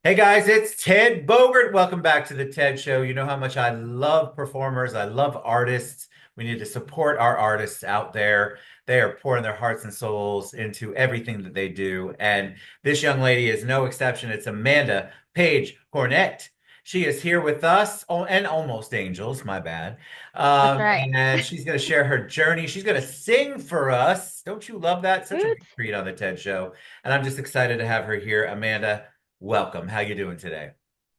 Hey guys, it's Ted Bogert. Welcome back to the TED Show. You know how much I love performers. I love artists. We need to support our artists out there. They are pouring their hearts and souls into everything that they do. And this young lady is no exception. It's Amanda Page Cornett. She is here with us, oh, and Almost Angels, my bad. That's right. And she's going to share her journey. She's going to sing for us. Don't you love that? Such a Woot. big treat on the TED Show. And I'm just excited to have her here. Amanda, welcome. How you doing today?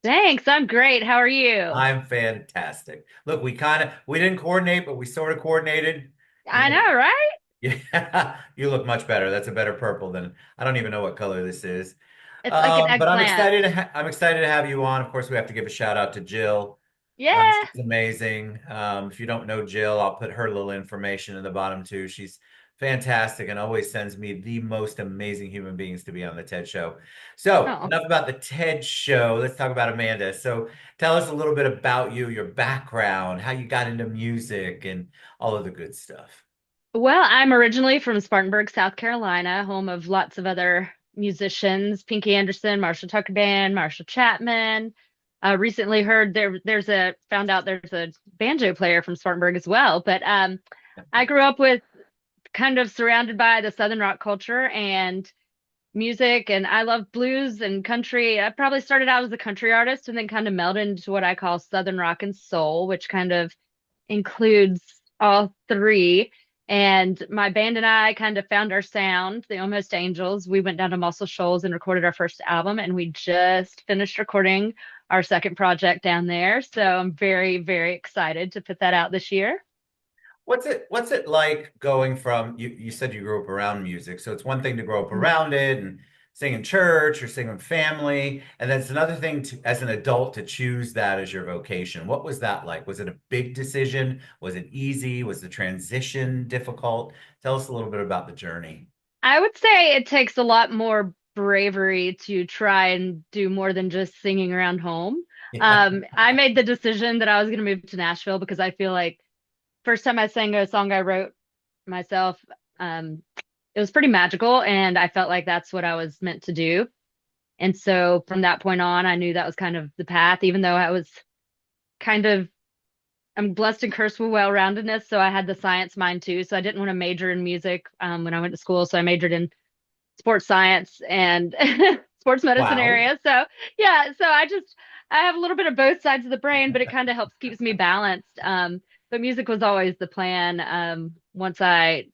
Thanks. I'm great. How are you? I'm fantastic. Look, we didn't coordinate, but we sort of coordinated. You I know, right? yeah, you look much better. That's a better purple than I don't even know what color this is. It's like an But eggplant. I'm excited to have you on. Of course, we have to give a shout out to Jill. Yeah. She's amazing. If you don't know Jill, I'll put her little information in the bottom too. She's fantastic and always sends me the most amazing human beings to be on the TED Show. So, Oh. enough about the TED Show. Let's talk about Amanda. So, tell us a little bit about you, your background, how you got into music, and all of the good stuff. Well, I'm originally from Spartanburg, South Carolina, home of lots of other musicians, Pinky Anderson, Marshall Tucker Band, Marshall Chapman. Recently heard found out there's a banjo player from Spartanburg as well. But I grew up with kind of surrounded by the Southern rock culture and music, and I love blues and country. I probably started out as a country artist and then kind of melded into what I call Southern rock and soul, which kind of includes all three. And my band and I kind of found our sound, the Almost Angels. We went down to Muscle Shoals and recorded our first album, and we just finished recording our second project down there. So I'm very, very excited to put that out this year. What's it like going from you said you grew up around music, so it's one thing to grow up around it and sing in church or sing in family, and then it's another thing to as an adult to choose that as your vocation. What was that like? Was it a big decision? Was it easy? Was the transition difficult? Tell us a little bit about the journey. I would say it takes a lot more bravery to try and do more than just singing around home. Yeah. I made the decision that I was going to move to Nashville because I feel like first time I sang a song I wrote myself, it was pretty magical, and I felt like that's what I was meant to do. And so from that point on, I knew that was kind of the path, even though I was kind of I'm blessed and cursed with well-roundedness, so I had the science mind too. So I didn't want to major in music when I went to school, so I majored in sports science and sports medicine Wow. area. So yeah, I have a little bit of both sides of the brain, but it kind of helps keeps me balanced. But music was always the plan. Once I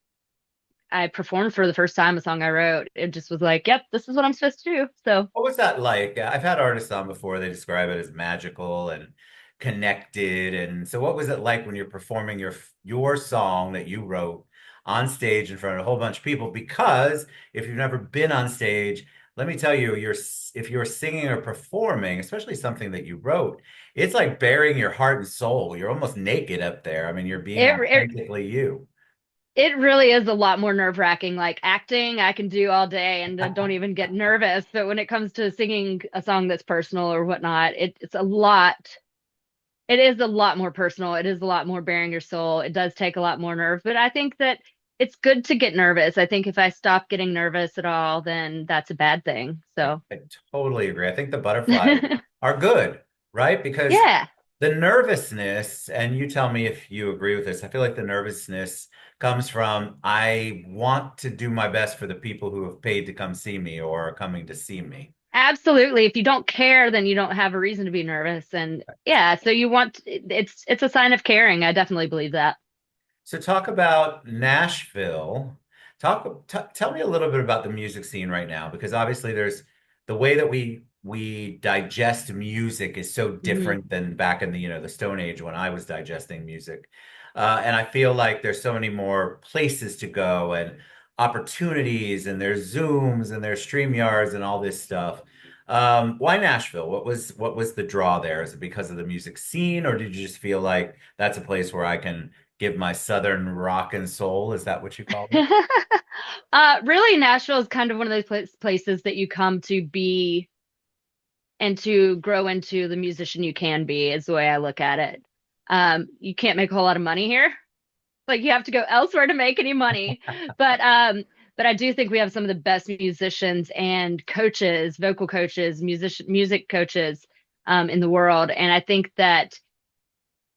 performed for the first time a song I wrote, it just was like, yep, this is what I'm supposed to do. So What was that like? I've had artists on before, they describe it as magical and connected. And so what was it like when you're performing your song that you wrote on stage in front of a whole bunch of people? Because if you've never been on stage, let me tell you, if you're singing or performing, especially something that you wrote, it's like bearing your heart and soul. You're almost naked up there. I mean, you're being it authentically you. it really is a lot more nerve-wracking. Like acting, I can do all day and don't even get nervous. But when it comes to singing a song that's personal or whatnot, it's a lot. It is a lot more personal. It is a lot more bearing your soul. It does take a lot more nerve, but I think that it's good to get nervous. I think if I stop getting nervous at all, then that's a bad thing. So, I totally agree. I think the butterflies are good, right? Because yeah, the nervousness, and you tell me if you agree with this, I feel like the nervousness comes from I want to do my best for the people who have paid to come see me or are coming to see me. absolutely. If you don't care, then you don't have a reason to be nervous. And yeah, so it's a sign of caring. I definitely believe that. So talk about Nashville. Tell me a little bit about the music scene right now, because obviously there's the way that we digest music is so Mhm. different than back in the Stone Age when I was digesting music. And I feel like there's so many more places to go and opportunities, and there's Zooms and there's StreamYards and all this stuff. Why Nashville? What was the draw there? Is it because of the music scene, or did you just feel like that's a place where I can give my southern rock and soul? Is that what you call it? Really, Nashville is kind of one of those places that you come to be and to grow into the musician you can be, is the way I look at it. You can't make a whole lot of money here. Like you have to go elsewhere to make any money. But but I do think we have some of the best musicians and coaches, vocal coaches, music coaches in the world. And I think that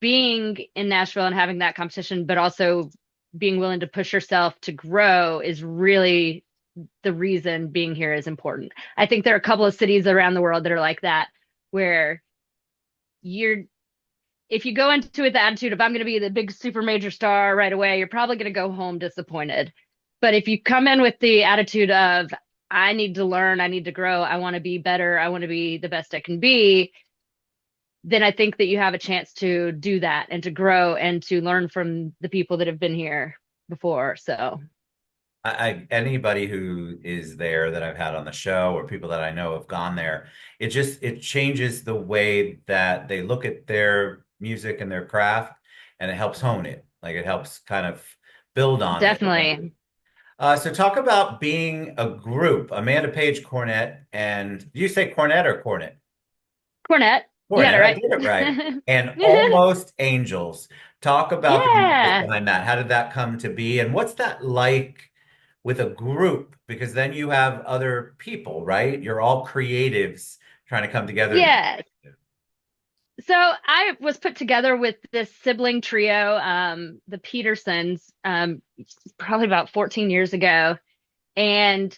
being in Nashville and having that competition, but also being willing to push yourself to grow is really the reason being here is important. I think there are a couple of cities around the world that are like that, where you're if you go into it with the attitude of I'm going to be the big super major star right away, you're probably going to go home disappointed. But if you come in with the attitude of I need to learn, I need to grow, I want to be better, I want to be the best I can be, then I think that you have a chance to do that and to grow and to learn from the people that have been here before. So Anybody who is there that I've had on the show or people that I know have gone there, it changes the way that they look at their music and their craft, and it helps hone it. Like it helps kind of build on it. definitely. So talk about being a group, Amanda Page Cornett, and do you say Cornett or Cornett? Cornett, you got it Cornett, I right. did it right. And Almost Angels. Talk about the music Yeah. behind that. How did that come to be? And what's that like with a group? Because then you have other people, right? You're all creatives trying to come together. Yeah. So I was put together with this sibling trio, the Petersons, probably about 14 years ago. And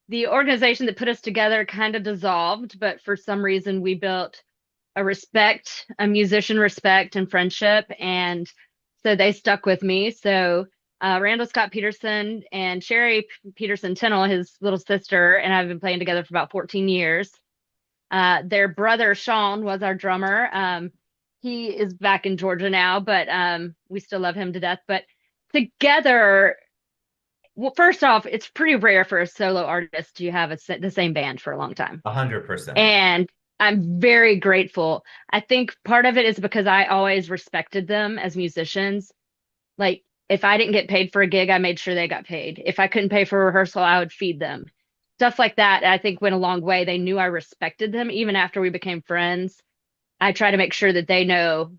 the organization that put us together kind of dissolved, but for some reason we built a musician respect and friendship. And so they stuck with me. So Randall Scott Peterson and Sherry Peterson Tennell, his little sister, and I've been playing together for about 14 years. Their brother Sean was our drummer. He is back in Georgia now, but we still love him to death. But together, well, first off, it's pretty rare for a solo artist to have the same band for a long time. 100%. And I'm very grateful. I think part of it is because I always respected them as musicians. Like, if I didn't get paid for a gig, I made sure they got paid. If I couldn't pay for rehearsal, I would feed them. Stuff like that, I think went a long way. They knew I respected them even after we became friends. I try to make sure that they know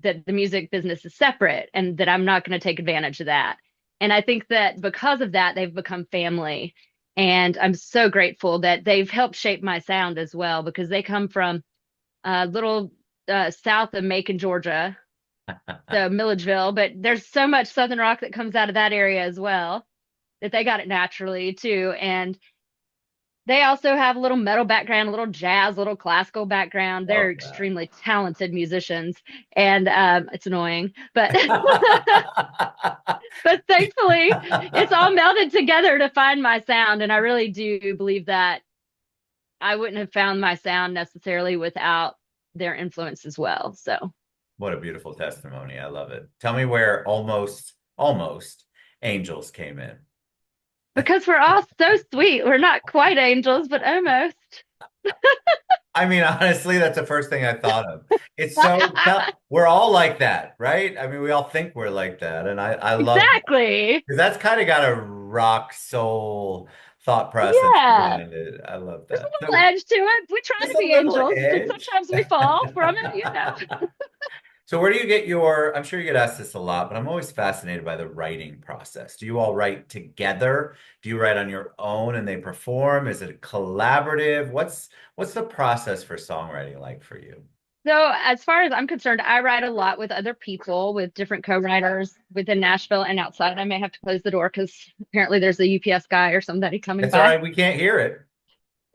that the music business is separate and that I'm not going to take advantage of that. And I think that because of that, they've become family. And I'm so grateful that they've helped shape my sound as well, because they come from a little south of Macon, Georgia, so Milledgeville, but there's so much Southern rock that comes out of that area as well, that they got it naturally too. And they also have a little metal background, a little jazz, a little classical background. They're Love that. extremely talented musicians, and it's annoying, but but thankfully, it's all melded together to find my sound. And I really do believe that I wouldn't have found my sound necessarily without their influence as well. So, What a beautiful testimony. I love it. Tell me where almost Angels came in. because we're all so sweet, we're not quite angels, but almost. I mean, honestly, that's the first thing I thought of. It's so, we're all like that, right? I mean, we all think we're like that. And I love that. Exactly. Because that's kind of got a rock soul thought process Yeah. behind it. I love There's a that. little So edge to it. We try just to a be little angels, but edge. sometimes we fall from it. So where do you get I'm sure you get asked this a lot, but I'm always fascinated by the writing process. Do you all write together? Do you write on your own and they perform? Is it collaborative? What's the process for songwriting like for you? So, as far as I'm concerned, I write a lot with other people, with different co-writers within Nashville and outside. I may have to close the door because apparently there's a UPS guy or somebody coming It's all by. right, we can't hear it.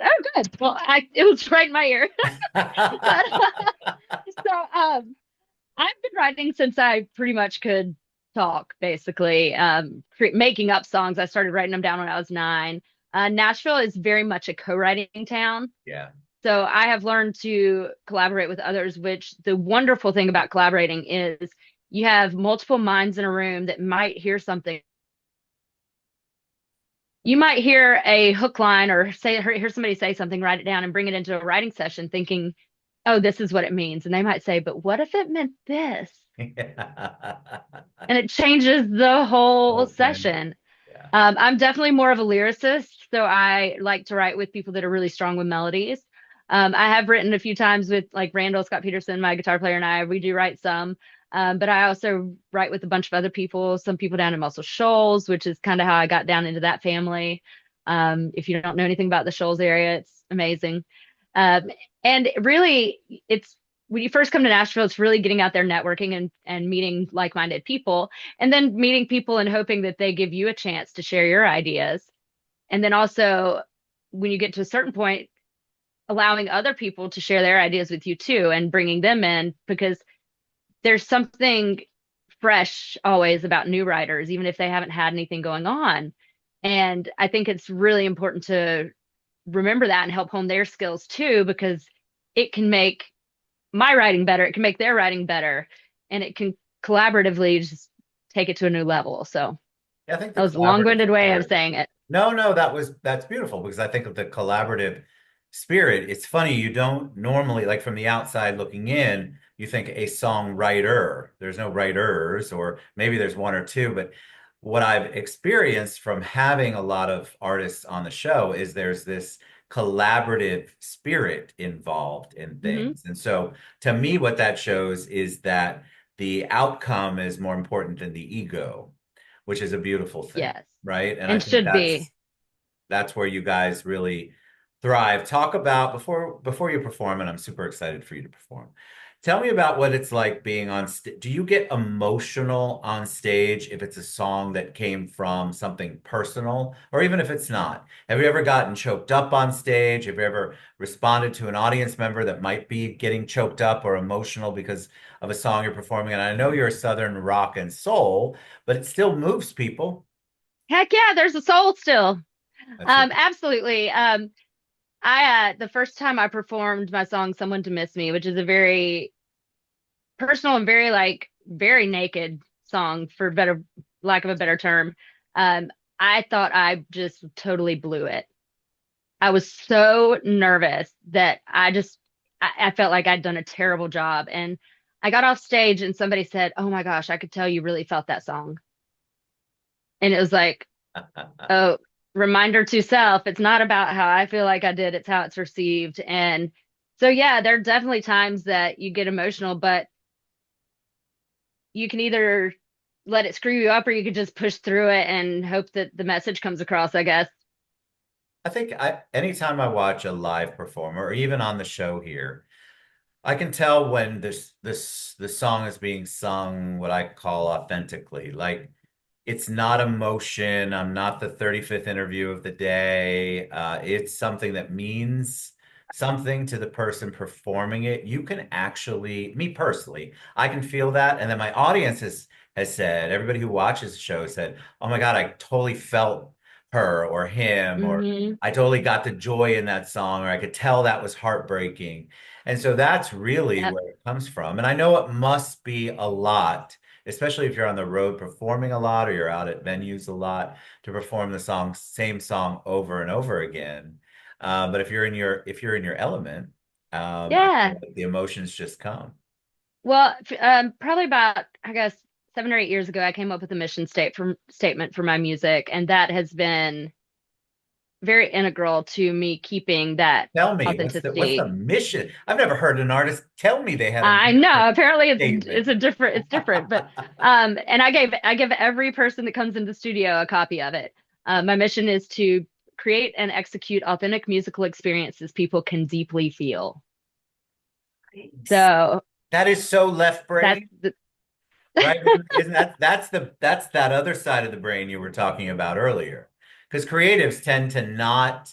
Oh, good. Well, it was right in my ear. But I've been writing since I pretty much could talk, basically. Making up songs. I started writing them down when I was 9. Nashville is very much a co-writing town. Yeah. So I have learned to collaborate with others, which the wonderful thing about collaborating is you have multiple minds in a room that might hear something. You might hear a hook line or hear somebody say something, write it down and bring it into a writing session thinking, oh, this is what it means. And they might say, but what if it meant this? And it changes the whole Okay. session. Yeah. I'm definitely more of a lyricist, so I like to write with people that are really strong with melodies. I have written a few times with like Randall Scott Peterson, my guitar player, and I. We do write some. But I also write with a bunch of other people, some people down in Muscle Shoals, which is kind of how I got down into that family. If you don't know anything about the Shoals area, it's amazing. Um, and really, it's when you first come to Nashville, it's really getting out there networking and meeting like-minded people, and then meeting people and hoping that they give you a chance to share your ideas. And then also, when you get to a certain point, allowing other people to share their ideas with you too, and bringing them in because there's something fresh always about new writers, even if they haven't had anything going on. And I think it's really important to remember that and help hone their skills too, because it can make my writing better, it can make their writing better, and it can collaboratively just take it to a new level. So Yeah, I think the that was a collaborative long-winded way of spirit. saying it. No, no, that's beautiful because I think of the collaborative spirit. It's funny, you don't normally, like from the outside looking in, you think a songwriter. There's no writers, or maybe there's one or two, but what I've experienced from having a lot of artists on the show is there's this collaborative spirit involved in Hmm. things. And so to me, what that shows is that the outcome is more important than the ego, which is a beautiful thing, Yes, right? And I and think should be. that's where you guys really thrive. Talk about before you perform, and I'm super excited for you to perform. Tell me about what it's like being on stage. Do you get emotional on stage if it's a song that came from something personal, or even if it's not? Have you ever gotten choked up on stage? Have you ever responded to an audience member that might be getting choked up or emotional because of a song you're performing? And I know you're a Southern rock and soul, but it still moves people. Heck yeah, there's a soul still. That's right. Absolutely. I the first time I performed my song "Someone to Miss Me," which is a very personal and very very naked song, for better lack of a better term. Um, I thought I just totally blew it. I was so nervous that I felt like I'd done a terrible job. And I got off stage and somebody said, "Oh my gosh, I could tell you really felt that song." And it was like, oh, reminder to self, it's not about how I feel like I did, it's how it's received. And so yeah, there are definitely times that you get emotional, but you can either let it screw you up or you could just push through it and hope that the message comes across, I guess. I think anytime I watch a live performer or even on the show here, I can tell when the song is being sung what I call authentically. Like it's not emotion. I'm not the 35th interview of the day. It's something that means something to the person performing it. You can actually, me personally, I can feel that. And then my audience has said, everybody who watches the show said, "Oh my God, I totally felt her or him," or Hmm. "I totally got the joy in that song," or "I could tell that was heartbreaking." And so that's really Yep. where it comes from. And I know it must be a lot, especially if you're on the road performing a lot or you're out at venues a lot, to perform the same song over and over again. But if you're in your element, I feel Yeah. like the emotions just come. Well, probably about, I guess, 7 or 8 years ago, I came up with a statement for my music, and that has been very integral to me keeping that Tell me, what's the authenticity. mission? I've never heard an artist tell me they had a I mission know, apparently statement. it's different, but and I give every person that comes into the studio a copy of it. My mission is to create and execute authentic musical experiences people can deeply feel. Nice. So That is so left that's brain. the, Right? Isn't that's that other side of the brain you were talking about earlier? Because creatives tend to not,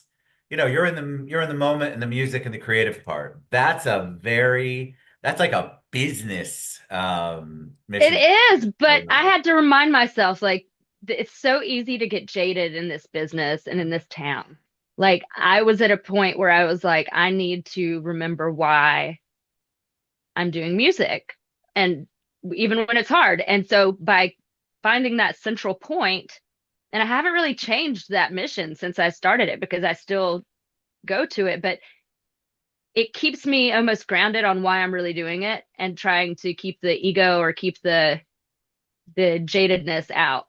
you're in the moment and the music and the creative part. That's like a business it mission. is, but I had to remind myself, like, it's so easy to get jaded in this business and in this town. Like, I was at a point where I was like, I need to remember why I'm doing music, and even when it's hard. And so by finding that central point, and I haven't really changed that mission since I started it because I still go to it, but it keeps me almost grounded on why I'm really doing it and trying to keep the ego or keep the jadedness out.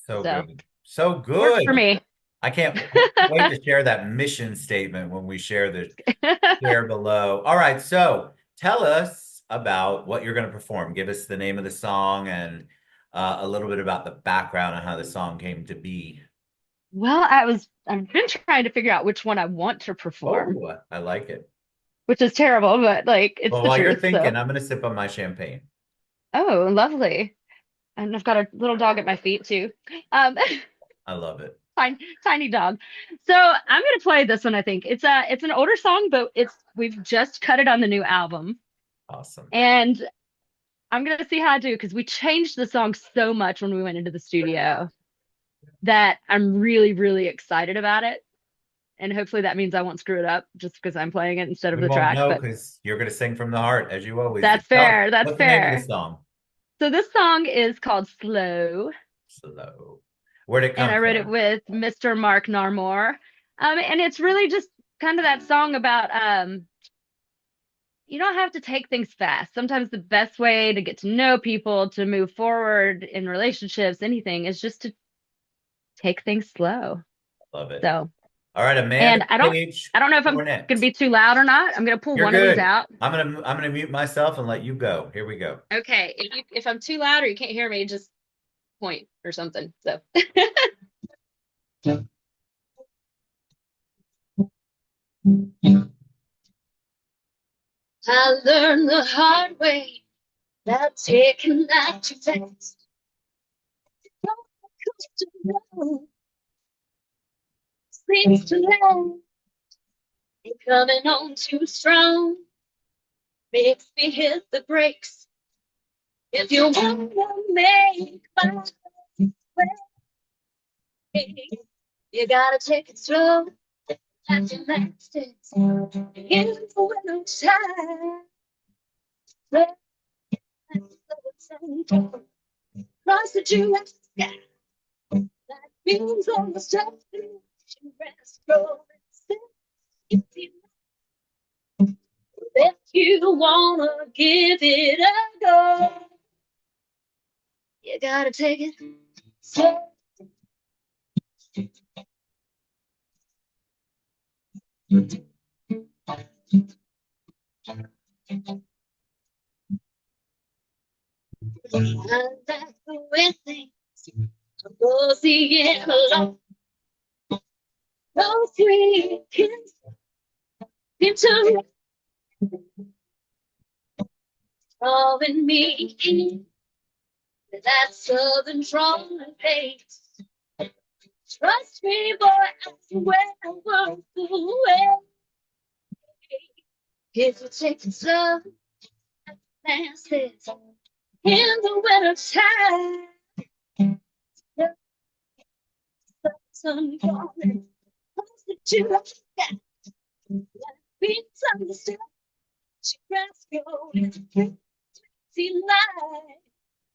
So So good. So works for good. me. I can't wait to share that mission statement when we share the share below. All right, so tell us about what you're going to perform. Give us the name of the song and a little bit about the background and how the song came to be. Well, I've been trying to figure out which one I want to perform, Oh, I like it. which is terrible, but like it's Well, the while you're truth. So, thinking, I'm going to sip on my champagne. oh, lovely. And I've got a little dog at my feet too. Um, I love it. tiny dog. So I'm gonna play this one, I think. It's an older song, but it's we've just cut it on the new album. Awesome. And I'm gonna see how I do because we changed the song so much when we went into the studio that I'm really, really excited about it. And hopefully that means I won't screw it up just because I'm playing it instead of We the won't track. know But because you're going to sing from the heart, as you always do. that's fair. That's What's the name of the fair. song? So this song is called Slow, Slow. Where'd it and come I wrote it from? with Mr. Mark Narmore. And it's really just kind of that song about you don't have to take things fast. Sometimes the best way to get to know people, to move forward in relationships, anything, is just to take things slow. Love it. So, All right, Amanda and Page I don't know if I'm gonna Cornett. be too loud or not. I'm gonna pull You're one of these good. out. I'm gonna mute myself and let you go. Here we go. Okay, if I'm too loud or you can't hear me, just point or something. So I learned the hard way that taking that too fast. Seems to last and coming on too strong makes me hit the brakes. If you want to make my way, you gotta take it slow and relax it. In the winter time, cross the Julius sky. That means on the stuff rest if you wanna give it a go, you gotta take it slow. I like the way things go seeing along. No free kids into drawing me in that southern drawing pace. Trust me, boy, I swear I won't go away. If you take it slow, fast it in the winter time. The sun falling, close to July. Beats on the stuff, she grass golden. See light.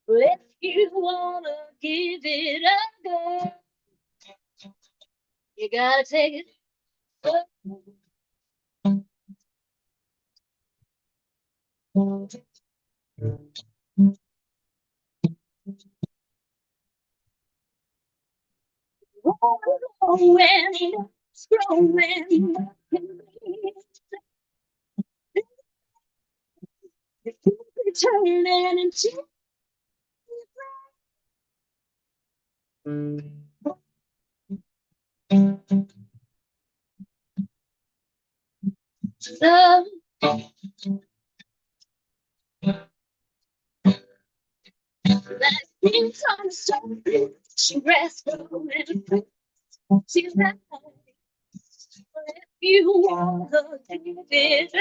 If you wanna give it a go, you gotta take it slow. When it's growing, turning into love. That beats on the stone, she rests golden. She's right. If you wanna give it,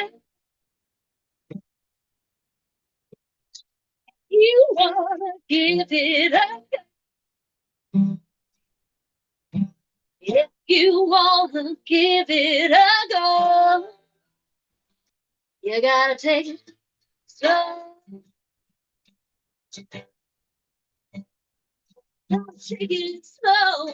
you wanna give it up. If you wanna give it a go, you gotta take it slow. Don't take it slow.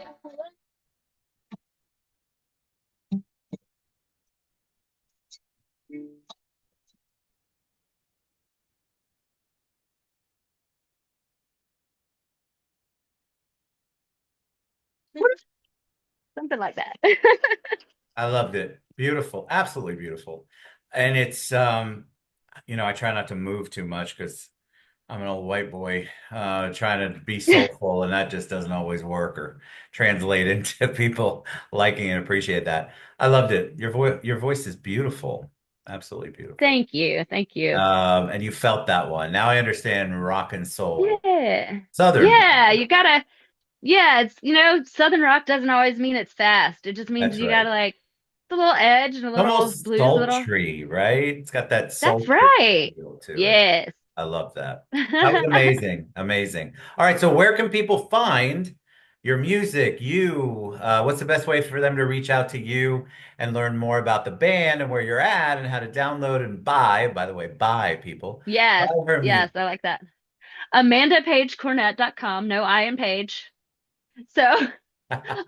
Something like that. I loved it. Beautiful. Absolutely beautiful. And it's I try not to move too much because I'm an old white boy trying to be soulful, and that just doesn't always work or translate into people liking and appreciate that. I loved it. Your voice is beautiful. Absolutely beautiful. Thank you. Thank you. And you felt that one. Now I understand rock and soul. Yeah. Southern. Yeah, you gotta, yeah, it's, Southern rock doesn't always mean it's fast. It just means That's you right. gotta like the little edge and a little Almost blues, a little. sultry, right? It's got that That's sultry right. feel to it. Yes. I love that. That was amazing. Amazing. All right, so where can people find your music? What's the best way for them to reach out to you and learn more about the band and where you're at and how to download and buy, by the way, buy people, buy Yes. her Yes, music. I like that. AmandaPageCornett.com. No I in Page. So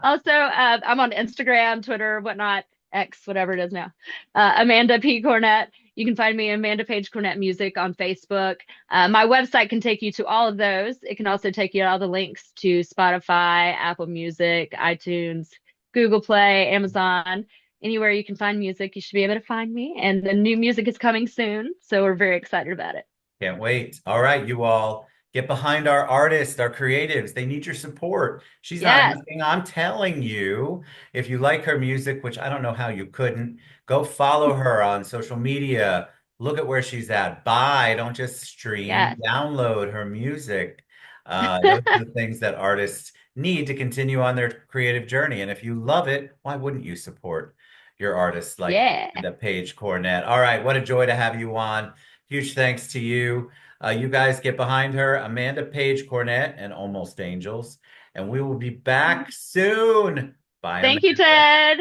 also, I'm on Instagram, Twitter, whatnot, X, whatever it is now. Amanda P. Cornett. You can find me Amanda Page Cornett Music on Facebook. My website can take you to all of those. It can also take you to all the links to Spotify, Apple Music, iTunes, Google Play, Amazon. Anywhere you can find music, you should be able to find me. And the new music is coming soon, so we're very excited about it. Can't wait. All right, you all get behind our artists, our creatives. They need your support. She's not Yes, asking. I'm telling you, if you like her music, which I don't know how you couldn't, go follow her on social media. Look at where she's at. Buy, don't just stream, yes. download her music. Those are the things that artists need to continue on their creative journey. And if you love it, why wouldn't you support your artists like Yeah. the Page Cornett? All right, what a joy to have you on. Huge thanks to you. You guys get behind her, Amanda Page Cornett and Almost Angels. And we will be back soon. Bye, Thank you, Amanda. Ted.